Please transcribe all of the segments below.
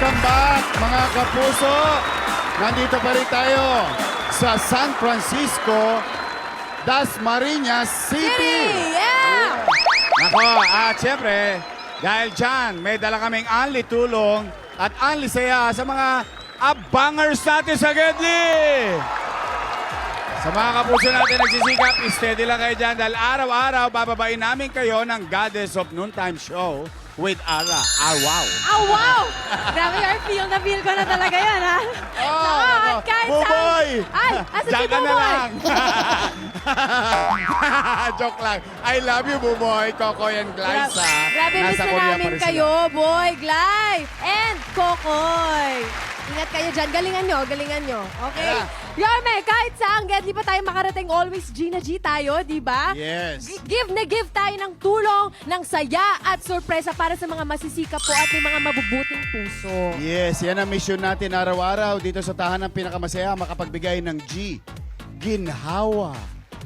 Welcome back, mga kapuso. Nandito pa rin tayo sa San Francisco, Dasmariñas City. Yeah! Nako, at syempre, dahil dyan, may dala kaming unli tulong at unli saya sa mga abangers natin sa Gedli. Sa mga kapuso natin nagsisikap, steady lang kayo dyan dahil araw-araw bababain namin kayo ng Goddess of Noontime Show with Ara. Ah, wow! Oh, wow! Grabe, feel na feel ko na talaga yan, ha? Oh, At kahit Buboy! Ay, asa si Diyan ka na Buboy? lang. Joke lang. I love you, Buboy, Kokoy, and Glyza. Grabe, miss Nasa na Korea pa namin rin sila. kayo, boy, Glay, and Kokoy. Ingat kayo dyan. Galingan nyo, galingan nyo. Okay? Yeah. Yorme, kahit saan, Gedli pa tayo makarating, always Gina G tayo, di ba? Yes. Give na give tayo ng tulong, ng saya at sorpresa para sa mga masisikap po at may mga mabubuting puso. Yes, yan ang mission natin araw-araw dito sa tahanang pinakamasaya, makapagbigay ng ginhawa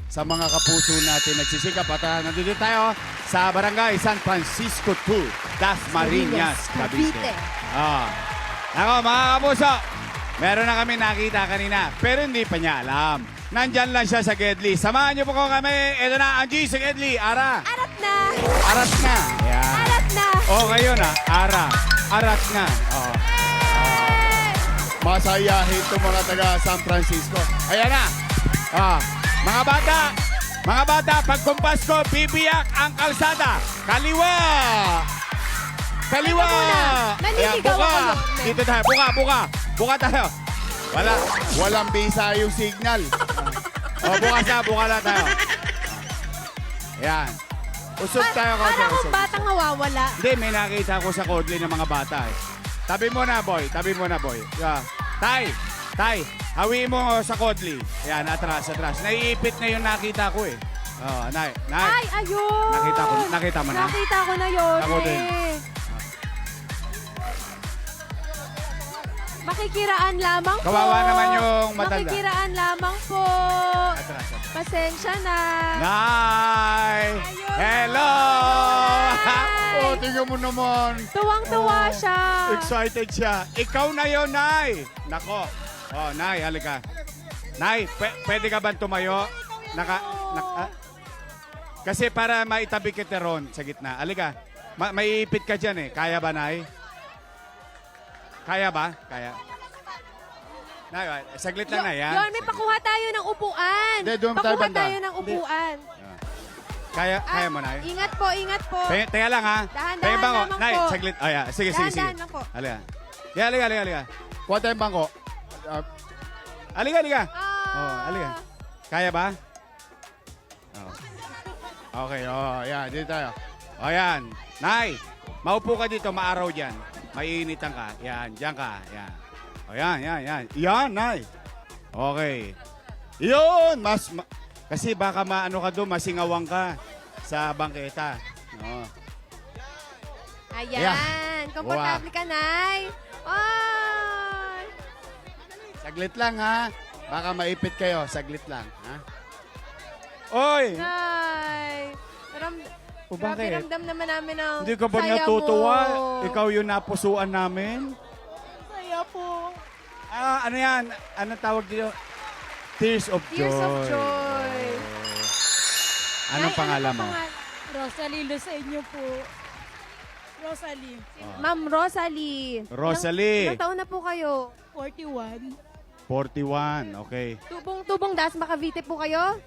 sa mga kapuso natin nagsisikap. At nandito tayo sa Barangay San Francisco 2, Dasmariñas, Cavite. Ako, mga kapuso, meron na kami nakita kanina, pero hindi pa niya alam. Nandyan lang siya sa Gedli. Samahan niyo po ko kami. Ito na, ang G sa Gedli. Ara. Arat na! Arat na. Yan. Arat na! Oh, ngayon Ara. Arat na. Oh. Masayahin itong mga taga San Francisco. Ayan na. Mga bata, pag kumpasko, bibiyak ang kalsada. Kaliwa. Kaliwa. Teka muna. Naniligaw buka. ako, Yorme. Dito tayo. Buka tayo. Walang bisa yung signal. Buka na tayo. Ayan. Usog tayo konti. Para akong usog. batang nawawala. Hindi, may nakita ko sa Kodli ng mga bata. Tabi mo na, boy. Yeah. Tay, hawiin mo sa Kodli. Ayan, atras. Naiipit na yung nakita ko eh. Oh, Nay. Ay, ayun! Nakita mo na? Nakita ko na yun Ako din. Makikiraan lamang po. Kawawa naman yung matanda. Makikiraan lamang po. Atras. Pasensya na. Nay! Ayun. Hello! Nay! Oh, tingnan mo naman. Tuwang-tuwa siya. Excited siya. Ikaw na yon, Nay! Nako. Oh, Nay, halika. Nay, pwede ka ba tumayo? Kasi para maitabi kita ron sa gitna. Halika. Maiipit ka dyan eh. Kaya ba, Nay? Kaya ba? Kaya. Nay, saglit lang na yan. Yon, may pakuha tayo ng upuan. Hindi, doon tayo Pakuha banda. tayo ng upuan. Kaya mo, Nay? Ingat po, ingat po. Teka lang, ha? Dahan-dahan Teka ba, lamang Nay, po. saglit. Oh, yeah. Sige. Dahan-dahan lang po. Halika. Halika. Kuha tayong bangko. Halika. Ah. Oh, halika. Kaya ba? Oh. Okay, yan. Dito tayo. O yan. Nay, maupo ka dito, maaraw dyan. Maiinitan ka. Yan, dyan ka. Yan. O yan. Yan, Nay. Okay. Yun! Kasi baka maano ka doon, masingawang ka sa bangketa. No. Ayan. Komportable ka, Nay. Ay. Saglit lang, ha? Baka maipit kayo. Saglit lang, ha? Oy! Nay. O Grabe, bakit? ramdam naman namin ang Hindi ka ba saya natutuwa? mo. Ikaw yung napusuan namin? Saya po. Ano yan? Ano tawag dito? Tears of Joy. Tears of Joy. Anong Nay, pangalan ano mo? pa Rosalie Luceño po. Rosalie, Ma'am Rosalie. Rosalie. Ilang taon na po kayo? 41. 41, okay. Tubong Dasma Cavite po kayo?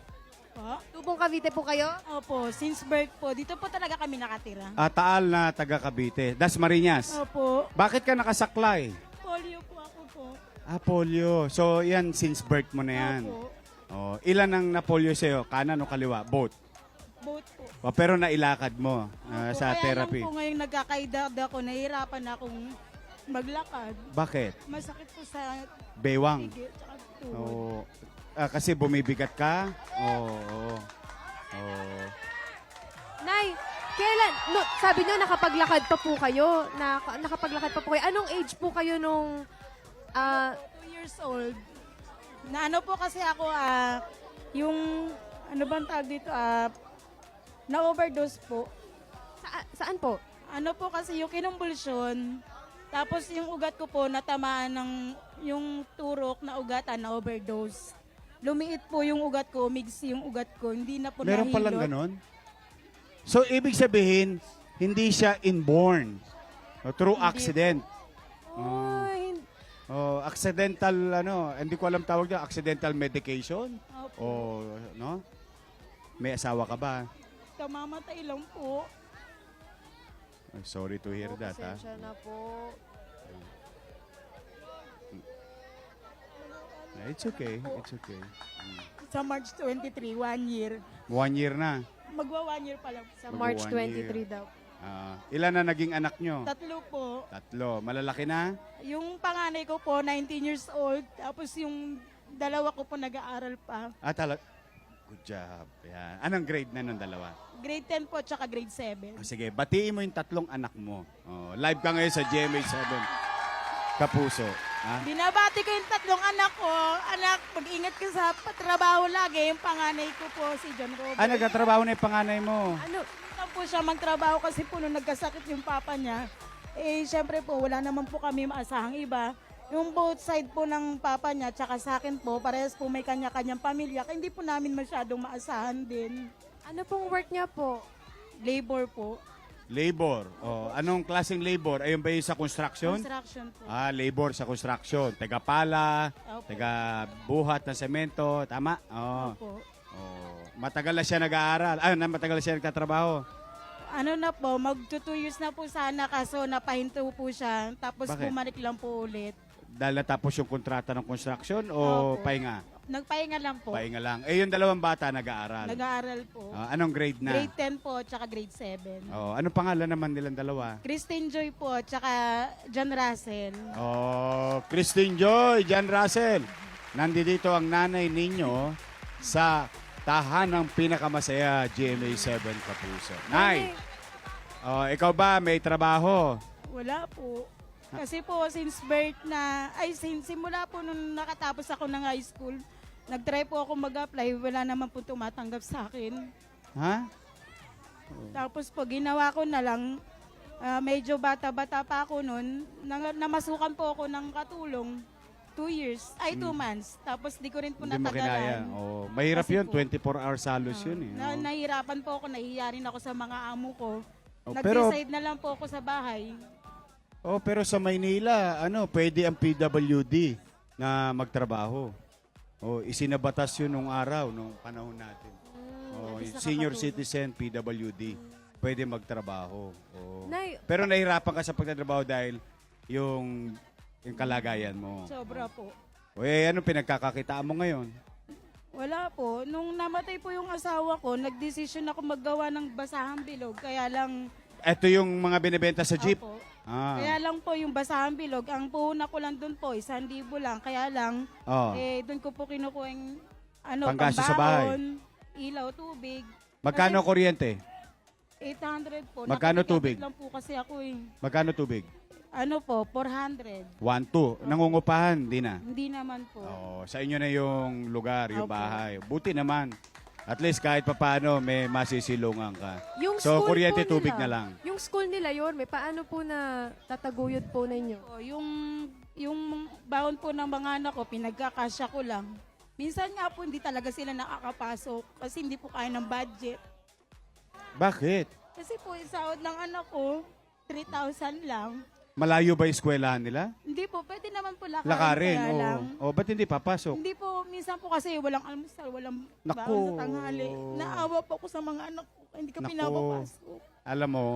Po. Tubong Cavite po kayo? Opo, since birth po. Dito po talaga kami nakatira. Taal na taga Cavite. Dasmariñas. Opo. Bakit ka nakasaklay? Polio po ako po. Polio. So, yan, since birth mo na yan. Opo. Oh, ilan ang na-polio sa'yo? Kanan o kaliwa? Both. Both po. Pero nailakad mo Opo, sa kaya therapy. lang po ngayong nagkakaedad ako, nahihirapan akong maglakad. Bakit? Masakit po sa Bewang. higit at tuhod. Oh, kasi bumibigat ka? Oo. Nay, kailan? No, sabi niyo nakapaglakad pa po kayo. Nakapaglakad pa po kayo. Anong age po kayo nung... 2 years old. Na ano po kasi ako, yung, ano bang tawag dito, na-overdose po. Saan po? Ano po kasi yung kinumbulsyon, Tapos yung ugat ko po natamaan ng yung turok na ugatan na overdose. Lumiit po yung ugat ko, umigsi yung ugat ko, hindi na po Meron palang nahilot. ganon? So, ibig sabihin, hindi siya inborn. Through Hindi accident. Oh, Accidental, hindi ko alam tawag niya, accidental medication? Opo. O, no? May asawa ka ba? Kamamatay lang po. Sorry to hear that, ha? pasensya na po. It's okay, it's okay. Sa March 23, 1 year. 1 year na. Magwa 1 year pa lang. Sa Mag- March 1 year. 23 daw. Ilan na naging anak nyo? 3 po. 3. Malalaki na? Yung panganay ko po, 19 years old. Tapos yung dalawa ko po nag-aaral pa. Good job. Yan. Anong grade na nung dalawa? Grade 10 po, tsaka grade 7. Sige, batiin mo yung 3 anak mo. Live ka ngayon sa GMA7. Kapuso. Ha? Binabati ko yung 3 anak ko. Anak, mag-ingat ka sa trabaho lagi. Yung panganay ko po, si John Robert. Nagkatrabaho na yung panganay mo. Ano? Lang po siya magtrabaho kasi po nung nagkasakit yung papa niya. Syempre po, wala naman po kami maasahang iba. Yung both side po ng papa niya, tsaka sa akin po, parehas po may kanya-kanyang pamilya. Kaya hindi po namin masyadong maasahan din. Ano pong work niya po? Labor po. Labor. Anong klaseng labor? Ayun ba yung sa construction? Construction po. Labor sa construction. Taga-pala, Opo. taga-buhat ng semento. Tama? Opo. Matagal na siya nag-aaral. Matagal na siya nagtatrabaho. Ano na po, mag 2 years na po sana kaso napahinto po siya. Tapos Bakit? bumalik lang po ulit. Dahil natapos yung kontrata ng construction o Opo. pahinga? Nagpahinga lang po. Pahinga lang. Yung 2 bata nag-aaral. Nag-aaral po. Anong grade na? Grade 10 po, tsaka grade 7. Anong pangalan naman nilang dalawa? Christine Joy po, tsaka John Russell. Christine Joy, Jan Russell. Nandito ang nanay ninyo sa tahanang pinakamasaya GMA7 Kapuso. Nay, ikaw ba may trabaho? Wala po. Kasi po, since simula po nung nakatapos ako ng high school, nag-try po ako mag-apply, wala naman po tumatanggap sa akin. Ha? Tapos po, ginawa ko na lang, medyo bata-bata pa ako noon, namasukan po ako ng katulong, 2 months. Tapos di ko rin po Hindi mo kinaya. natagalan. Mahirap Kasi yun, po, 24 hours halos yun. Nahihirapan po ako, nahihiya rin ako sa mga amo ko. Pero, Nag-decide na lang po ako sa bahay. pero sa Maynila, pwede ang PWD na magtrabaho. Isinabatas yun nung araw, nung panahon natin. At least Senior nakakatulong. citizen, PWD, pwede magtrabaho. Nay, Pero nahihirapan ka sa pagtatrabaho dahil yung kalagayan mo. Sobra po. Anong pinagkakakitaan mo ngayon? Wala po. Nung namatay po yung asawa ko, nagdesisyon ako maggawa ng basahang bilog. Kaya lang, Ito yung mga binibenta sa jeep. Opo. Ah. Kaya lang po yung basahang bilog, ang puhunan ko lang doon po, 1,000 lang. Kaya lang, Oh. doon ko po kinukuha yung Panggastos sa bahay. pambaon, ilaw, tubig. Magkano Kasi kuryente? 800 po. Magkano Nakapikapit tubig? lang po kasi ako eh. Magkano tubig? 400. 1-2. Nangungupahan, di na. Hindi naman po. Sa inyo na yung lugar, yung Opo. bahay. Buti naman. At least kahit papaano may masisilungan ka. yung So, school kuryente, po tubig nila, na lang. Yung school nila yun, may paano po na tataguyod po ninyo? Po, yung baon po ng mga anak ko, pinagkakasya ko lang. Minsan nga po, hindi talaga sila nakakapasok kasi hindi po kaya ng budget. Bakit? Kasi po, yung sahod ng anak ko, 3,000 lang. Malayo ba yung eskwelahan nila? Hindi po, pwede naman po lakarin. Lakarin. kaya lang. Ba't hindi papasok? Hindi po, minsan po kasi walang almusal, walang Naku. baon sa tanghali. Naawa po ako sa mga anak ko, hindi ka Naku. pinapapasok. Alam mo,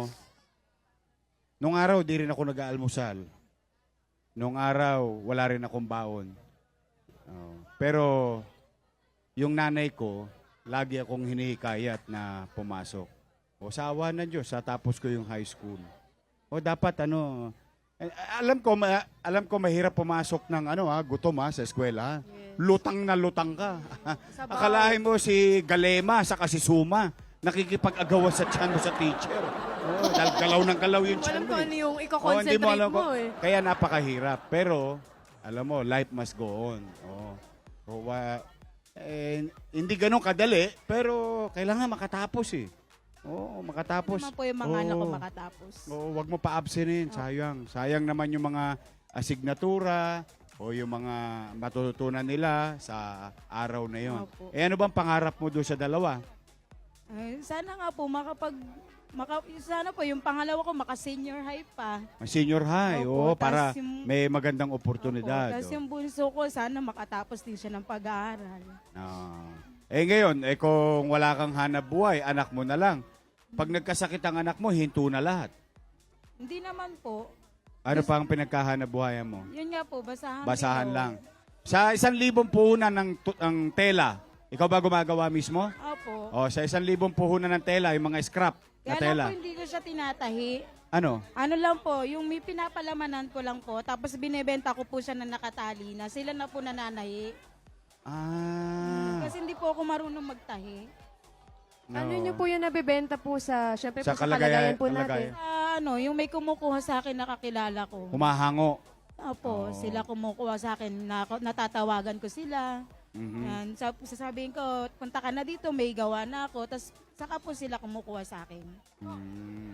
nung araw di rin ako nag-aalmusal. Nung araw, wala rin akong baon. Pero, yung nanay ko, lagi akong hinihikayat na pumasok. Sa awa ng Diyos, tapos ko yung high school. Dapat alam ko mahirap pumasok ng gutom sa eskwela. Yes. Lutang na lutang ka. Sa bahay. Akalain mo si Galema sa Suma, nakikipag-agawan sa tiyan mo sa teacher. Dahil galaw ng galaw yung tiyan Walang mo. kung ano yung Hindi iko-concentrate alam mo eh. Kaya napakahirap. Pero, alam mo, life must go on. Hindi ganun kadali, pero kailangan makatapos eh. Oo, makatapos. Naman po yung mga anak ko Oo. makatapos. Oo, wag mo pa-absenin. Sayang. Sayang naman yung mga asignatura o yung mga matututunan nila sa araw na yon. Opo. Eh ano bang pangarap mo doon sa dalawa? Ay, sana nga po sana po yung pangalawa ko maka-senior high pa. Senior high, Opo, para tas yung- may magandang oportunidad. Tapos yung bunso ko, sana makatapos din siya ng pag-aaral. Ah. Eh ngayon, kung wala kang hanap buhay, anak mo na lang. Pag nagkasakit ang anak mo, hinto na lahat. Hindi naman po. Ano pa ang pinagkahanap buhayan mo? Yun nga po, basahan. Basahan ito. lang. Sa 1,000 puhunan ng tela, ikaw ba gumagawa mismo? Opo. O, sa 1,000 puhunan ng tela, yung mga scrap na Kaya tela. lang po hindi ko siya tinatahi. Ano? Ano lang po, yung may pinapalamanan ko lang po, tapos binebenta ko po siya na nakatali na sila na po nananahi. Ah. Kasi hindi po ako marunong magtahi. no. Ano nyo po yung nabibenta po syempre Sa po sa kalagayan po kalagayan. natin? Yung may kumukuha sa akin nakakilala ko. Humahango. Opo, Oo. sila kumukuha sa akin, natatawagan ko sila. Mhm. Yan, sasabihin ko, punta ka na dito, may gawa na ako. Tapos saka po sila kumukuha sa akin. Mm.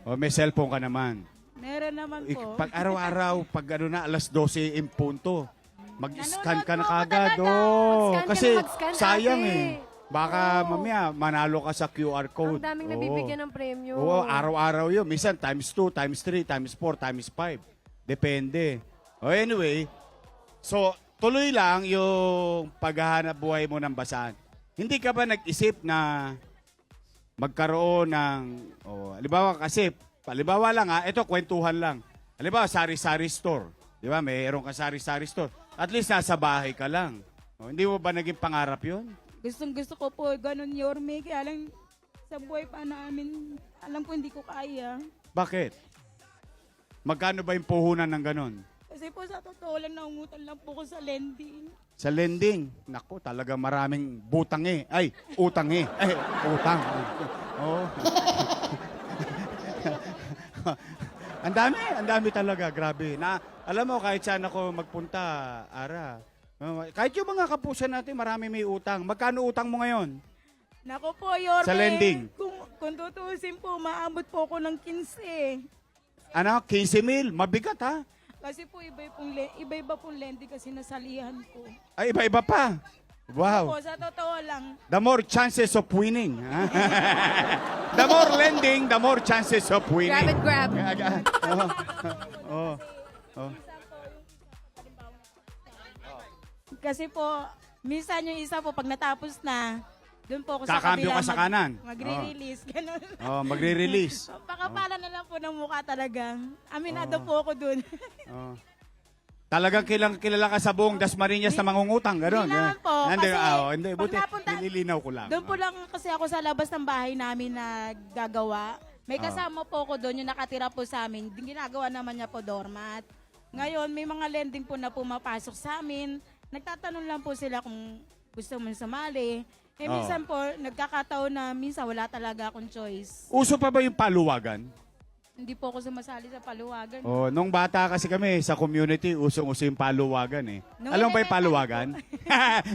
O, may cellphone ka naman. Meron naman po. Pag araw-araw, pag ano na, alas 12 in punto, mag-scan ka na Nanonood po ako kagad. talaga. Oh, Mag-scan ka kasi na mag-scan, sayang ate. eh. Baka Oo. mamaya manalo ka sa QR code. Ang daming Oo. nabibigyan ng premyo. Oo, araw-araw yun. Minsan times 2, times 3, times 4, times 5. Depende. O anyway, so tuloy lang yung paghahanap buhay mo ng basahan. Hindi ka ba nag-isip na magkaroon ng, halimbawa kasi, halimbawa lang ito kwentuhan lang. Halimbawa, sari-sari store. Di ba, mayroon ka sari-sari store. At least nasa bahay ka lang. Hindi mo ba naging pangarap yun? Gusto ko po, ganun Yorme. Kaya lang, sa buhay pa namin, alam ko hindi ko kaya. Bakit? Magkano ba yung puhunan ng ganon? Kasi po sa totoo lang, naungutan lang po ko sa lending. Sa lending, naku, talaga maraming butang eh. Ay, utang eh. Ay, utang. Oo. ang dami talaga, grabe. Alam mo, kahit saan ako magpunta, Ara, kahit yung mga kapuso natin, marami may utang. Magkano utang mo ngayon? Nako po, Yorme. Sa lending? Kung tutusin po, maabot po ako ng 15. Ano, 15,000? Mabigat ha? Kasi po, iba-iba pong lending kasi nasalihan ko. Ay, iba-iba pa. Wow. Po, sa totoo lang, The more chances of winning. The more lending, the more chances of winning. Grab and grab. Oh. kasi po, minsan yung isa po, pag natapos na, doon po ako sa Kakambyo kabila. ka sa kanan. Magre-release, ganun. Oh, magre-release. Pakapala na lang po ng mukha talaga. Aminado po ako doon. Oh. Talagang kilala ka sa buong Dasmariñas na mangungutang, gano'n. Hindi naman po, Hindi, kasi hindi, pag buti, napunta- nililinaw ko lang. Doon po lang kasi ako sa labas ng bahay namin na gagawa. May Ah. kasama po ako doon, yung nakatira po sa amin. Ginagawa naman niya po doormat. Ngayon, may mga lending po na pumapasok sa amin. Nagtatanong lang po sila kung gusto mo sumali. Eh, Oo. minsan po, nagkakataon na minsan wala talaga akong choice. Uso pa ba yung paluwagan? Hindi po ako sumasali sa paluwagan. Oh, nung bata kasi kami sa community, usong-uso yung paluwagan eh. Nung Alam mo ba yung paluwagan?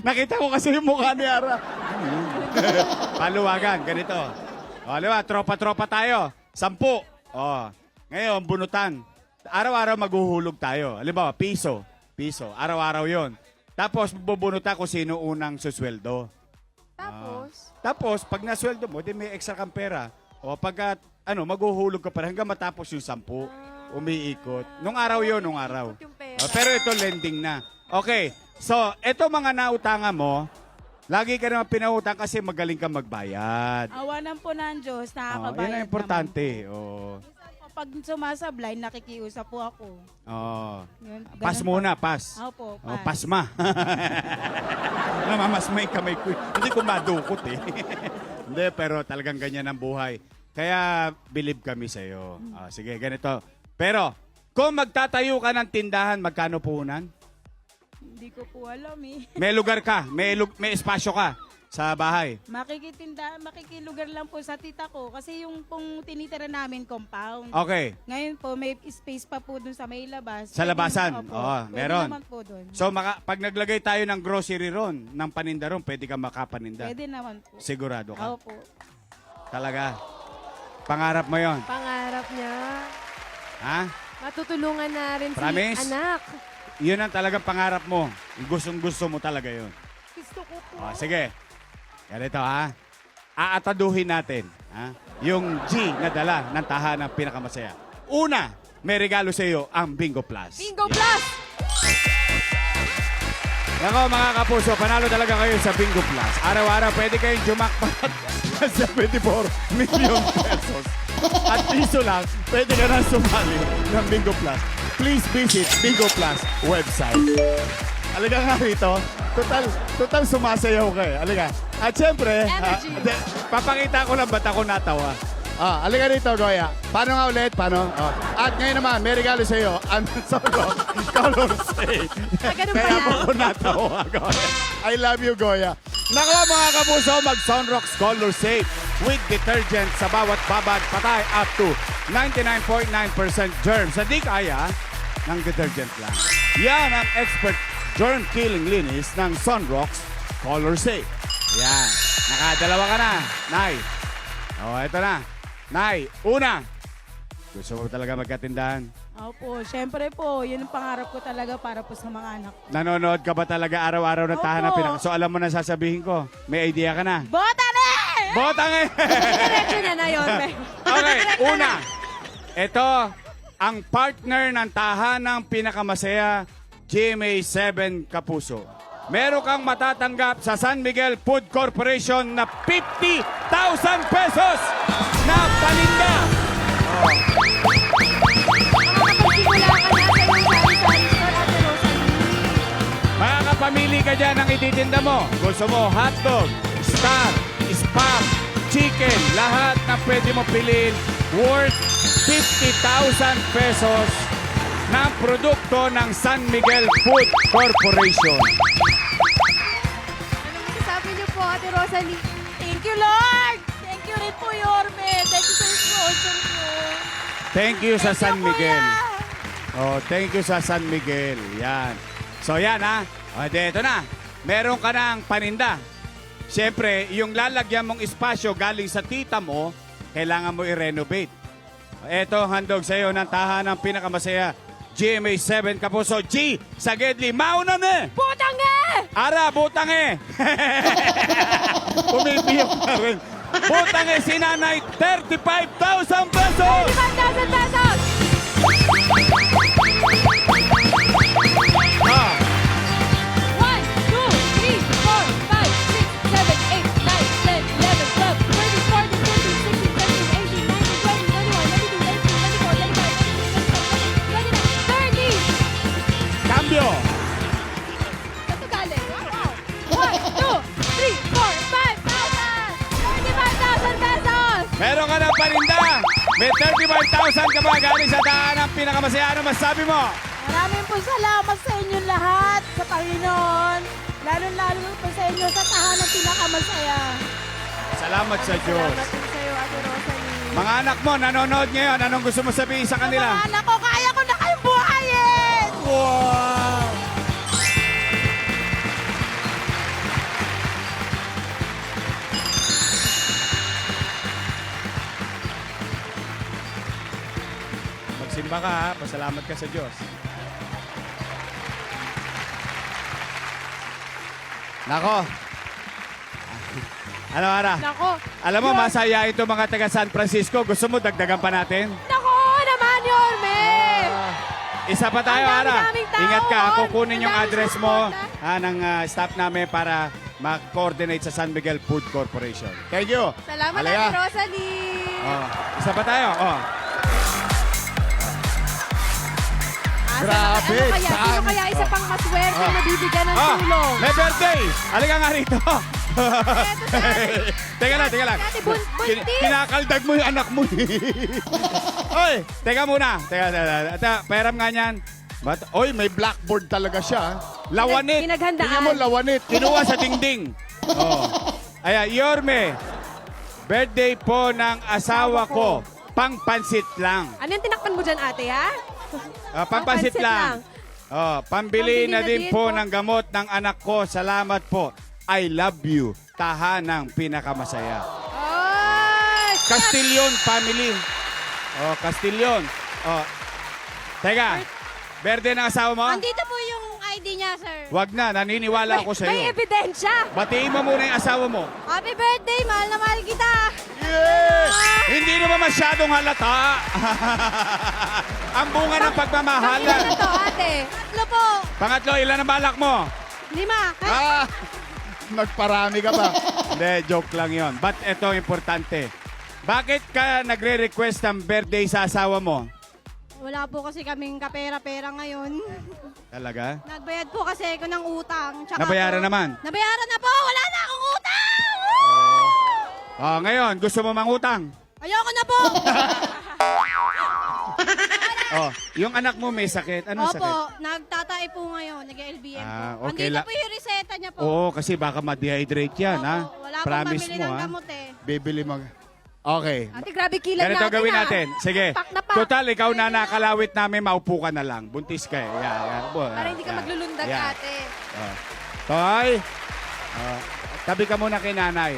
Nakita ko kasi yung mukha ni Ara. Paluwagan, ganito. O, di ba, tropa-tropa tayo. 10. O, ngayon, bunutan. Araw-araw maghuhulog tayo. Halimbawa, piso. Araw-araw yon. Tapos, bubunutan kung sino unang susweldo. Tapos, pag nasweldo mo, di may extra kang pera. O pagka, maghuhulog ka pa hanggang matapos yung 10. Umiikot. Nung araw yon, nung araw. Ikot yung pera. O, pero ito lending na. Okay. So, ito mga nautangan mo, lagi ka naman pinautang kasi magaling ka magbayad. Awanan po ng Diyos, Oh, nakakabayad yan ang importante. Oh. naman. Pag sumasablay, nakikiusap po ako. Oh. Yun, ganun Pas po. muna, pas. Opo, Oh, pasma. Namamasma yung kamay ko. Hindi ko madukot eh. Hindi, pero talagang ganyan ang buhay. Kaya believe kami sa iyo. Sige, ganito. Pero, kung magtatayo ka ng tindahan, magkano puhunan? Hindi ko po alam eh. May lugar ka, may espasyo ka sa bahay. Makikilugar lang po sa tita ko kasi yung pong tinitira namin compound. Okay. Ngayon po, may space pa po dun sa may labas. Sa labasan? Opo, Oo, pwede meron. naman po dun. So, pag naglagay tayo ng grocery ron, ng paninda ron, pwede ka makapaninda. Pwede naman po. Sigurado ka. Opo. Talaga. Pangarap mo yon. Pangarap niya. Ha? Matutulungan na rin Promise? si anak. Yun ang talagang pangarap mo. Gustong-gusto mo talaga yun. Gusto ko po. O, sige. Ganito ha. Aataduhin natin yung G na dala ng tahanang pinakamasaya. Una, may regalo sa iyo ang Bingo Plus. Bingo Plus! Nako mga kapuso, panalo talaga kayo sa Bingo Plus. Araw-araw pwede kayong jumakpat sa 24 million pesos. At piso lang, pwede ka na sumali ng Bingo Plus. Please visit Bingo Plus website. Alaga nga rito, total sumasayaw ka eh. Alaga. At syempre, Energy. papakita ko lang ba't ako natawa. Alaga rito, Goya. Paano nga ulit? Paano? At ngayon naman, may regalo sa iyo. Ang solo, color shade. Ganun Kaya pala. po ako natawa, Goya. I love you, Goya. Nako mga kapuso, mag-Sunrocks Color Safe with detergent sa bawat babad patay up to 99.9% germs. Hindi kaya ng detergent lang. Yan ang expert germ-killing linis ng Sunrocks Color Safe. Yan. Nakadalawa ka na, Nay. Ito na. Nay, una. Gusto mo talaga magkatindahan? Opo, syempre po, yun ang pangarap ko talaga para po sa mga anak. Nanonood ka ba talaga araw-araw ng tahanan Opo. pinaka? So alam mo na sasabihin ko. May idea ka na. Bota na! Botang eh! Diretso niya na yun. Okay, una. Ito, ang partner ng tahanang pinakamasaya, GMA 7 Kapuso. Meron kang matatanggap sa San Miguel Food Corporation na 50,000 pesos na paninda. Makakapagsimula ka na sa iyong sari-sari store, Ate Rosalie. Makakapamili ka dyan ng ititinda mo. Gusto mo hotdog, star, spam, chicken, lahat na pwede mo piliin worth 50,000 pesos na produkto ng San Miguel Food Corporation. Ano masasabi niyo po, Ate Rosalie? Thank you, Lord! Thank you rin po, Yorme. Thank you sa sponsor mo. Thank you sa San Thank you, Miguel. Kuya. Oh, thank you sa San Miguel. Yan. So yan ha. O, ito na. Meron ka ng paninda. Siyempre, yung lalagyan mong espasyo galing sa tita mo, kailangan mo i-renovate. Ito, handog sa iyo ng tahanang pinakamasaya. GMA 7 Kapuso. G, sa Gedli, mauna na! Putang eh! Ara, butang eh! Pumipiyok na rin. Butang eh si nanay, 35,000 pesos! 5,000 pesos! Ah, 1, 2, 3, 4, 5, 6, 7, 8, 9, 10, 11, 12, 13, 14, 15, 16, 17, 18, 19, 20, 21, 22, 23, 24, 25, 26, 27, 28, 29, 30! cambio! Saan to galing? Wow! 1, 2, 3, 4, 5,000! 35,000 pesos! Meron ka ng paninda! May 35,000 ka ba galing sa tahanang pinakamasaya? Ano masabi mo? Maraming po salamat sa inyo lahat, sa Panginoon. Lalo-lalo po sa inyo sa tahanan pinakamasaya. Salamat sa Diyos. Salamat din sa'yo, Ate Rosalie. Mga anak mo, nanonood ngayon. Anong gusto mo sabihin sa kanila? Mga anak ko, kaya ko na kayong buhayin! Wow! Magsimba ka ha. Pasalamat ka sa Diyos. Nako. Ano, Ara? Nako. Alam mo, masaya ito mga taga San Francisco. Gusto mo dagdagan pa natin? Nako naman, Yorme! Isa pa tayo, Ang Ara. dami-daming tao Ingat ka. doon. Kukunin yung Ang daming address mo suporta. ng staff namin para mag-coordinate sa San Miguel Food Corporation. Thank you. Salamat, Alaya. Ate Rosalie! Oh, isa pa tayo. Oh. Grabe, Ano kaya? Sino dami. kaya isa pang maswerte Oh. na bibigyan ng Oh, tulong? may birthday. Halika nga rito. Eto sa atin. Teka lang. Ate Buntis. Kinakaldag mo yung anak mo. Oy, teka muna. Teka, pairam nga niyan. Oy, may blackboard talaga siya. Lawanit. Pinaghandaan. Tingnan mo, lawanit. Kinuha sa dingding. Oh. Ayan, Yorme. Birthday po ng asawa ko. Pang-pansit lang. Ano yung tinakpan mo dyan, ate, ha? Pang-pansit Pang-pansit lang. Oh, pambili Pambili na na din din po po. ng gamot ng anak ko. Salamat po. I love you. Tahanang pinakamasaya. Ay! Castillon family. Oh, Castillon. Oh. Teka, birthday ng asawa mo? Andito po yung ID niya, sir. Wag na, naniniwala ako sa May iyo. ebidensya. Batiin mo muna yung asawa mo. Happy birthday, mahal na mahal kita. Hindi naman masyadong halata. Ang bunga ng pagmamahalan. Ano to, ate? Tatlo po. Pangatlo, ilan ang balak mo? 5. Ah! Nagparami ka ba? Hindi, joke lang yon. But ito importante. Bakit ka nagre-request ng birthday sa asawa mo? Wala po kasi kaming kapera-pera ngayon. Talaga? Nagbayad po kasi ako ng utang. Tsaka Nabayaran po, naman? Nabayaran na po. Wala na akong utang. Oh, ngayon, gusto mo mangutang? Ayoko na po. Oh, yung anak mo may sakit. Anong Opo, sakit? nagtatae po ngayon. Nag-LBM Ah, po. okay Andito la- po yung reseta niya po. Oo, kasi baka ma-dehydrate yan, Opo, ha? wala pong Promise pamili mo, ng ha? gamot eh. Bibili mo. Okay. Ate, grabe kilan Ganito natin gawin ah. natin. Sige. Pak na pak. Total, ikaw na nakalawit namin, maupo ka na lang. Buntis ka eh. Para hindi ka maglulundag, ate. Toy, tabi ka muna kay nanay.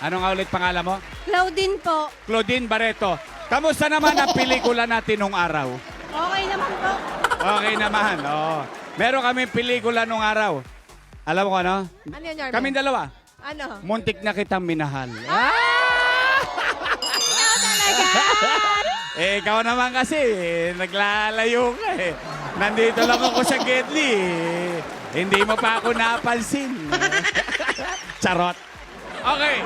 Ano nga ulit pangalan mo? Claudine po. Claudine Barreto. Kamusta naman ang pelikula natin nung araw? Okay naman po. Okay naman. Oh. Meron kami pelikula nung araw. Alam mo ko ano? Ano yun, Yarmo? Kaming dalawa. Ano? Muntik na kitang minahal. Ikaw talaga. Ikaw naman kasi, naglalayo ka eh. Nandito lang ako sa Gedli. Hindi mo pa ako napansin. Charot. Okay.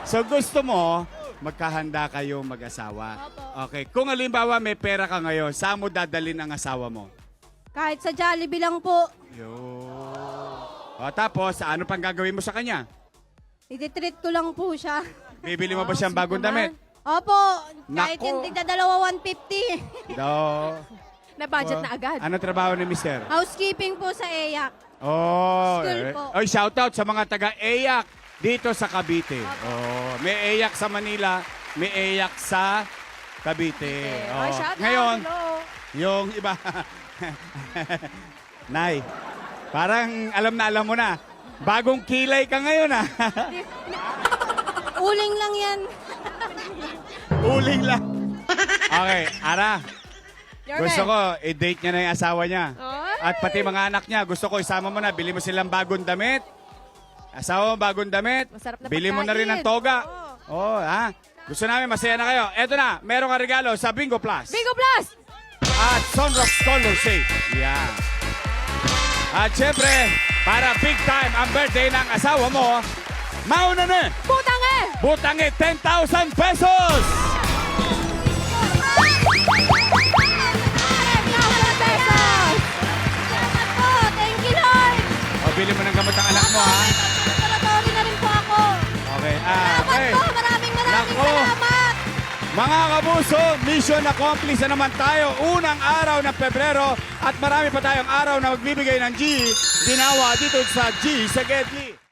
So gusto mo, magkahanda kayo mag-asawa. Opo. Okay. Kung halimbawa may pera ka ngayon, saan mo dadalhin ang asawa mo? Kahit sa Jollibee lang po. Yun. O tapos, ano pang gagawin mo sa kanya? Ititreat ko lang po siya. Bibili mo ba siyang bagong damit? Opo. Kahit Nako. yung tigda dalawa 150. No. Na-budget na agad. Ano trabaho ni mister? Housekeeping po sa EYAC. Oh, School po. Oy, shout out sa mga taga-EYAC dito sa Cavite. Oh, may EYAC sa Manila, may EYAC sa Cavite. Oh. Ay, shout out. Ngayon, Hello. yung iba Nay, parang alam mo na. Bagong kilay ka ngayon ah. Uling lang yan. Uling lang. Okay, Ara. Yorme. Gusto ko, i-date niya na yung asawa niya. Ay. At pati mga anak niya, gusto ko isama mo na, bili mo silang bagong damit. Asawa mo, bagong damit. Masarap na Bili mo na rin ng pagkain. toga. Oh, ha? Gusto namin, masaya na kayo. Eto na, meron ka regalo sa Bingo Plus. Bingo Plus! At Sunrock Scholarship. Yeah. At syempre, para big time ang birthday ng asawa mo, mauna na, Putang eh! butang 10,000 pesos! 10,000 pesos! Salamat po! Thank you, Lord! O, bili mo ng gamot ang anak mo, ha? Laboratory na rin po ako. Okay. Salamat Okay. po! Maraming Nako. salamat! Mga kabuso, mission accomplished na naman tayo. Unang araw ng Pebrero at marami pa tayong araw na magbibigay ng G. Ginawa dito sa G sa Gedli.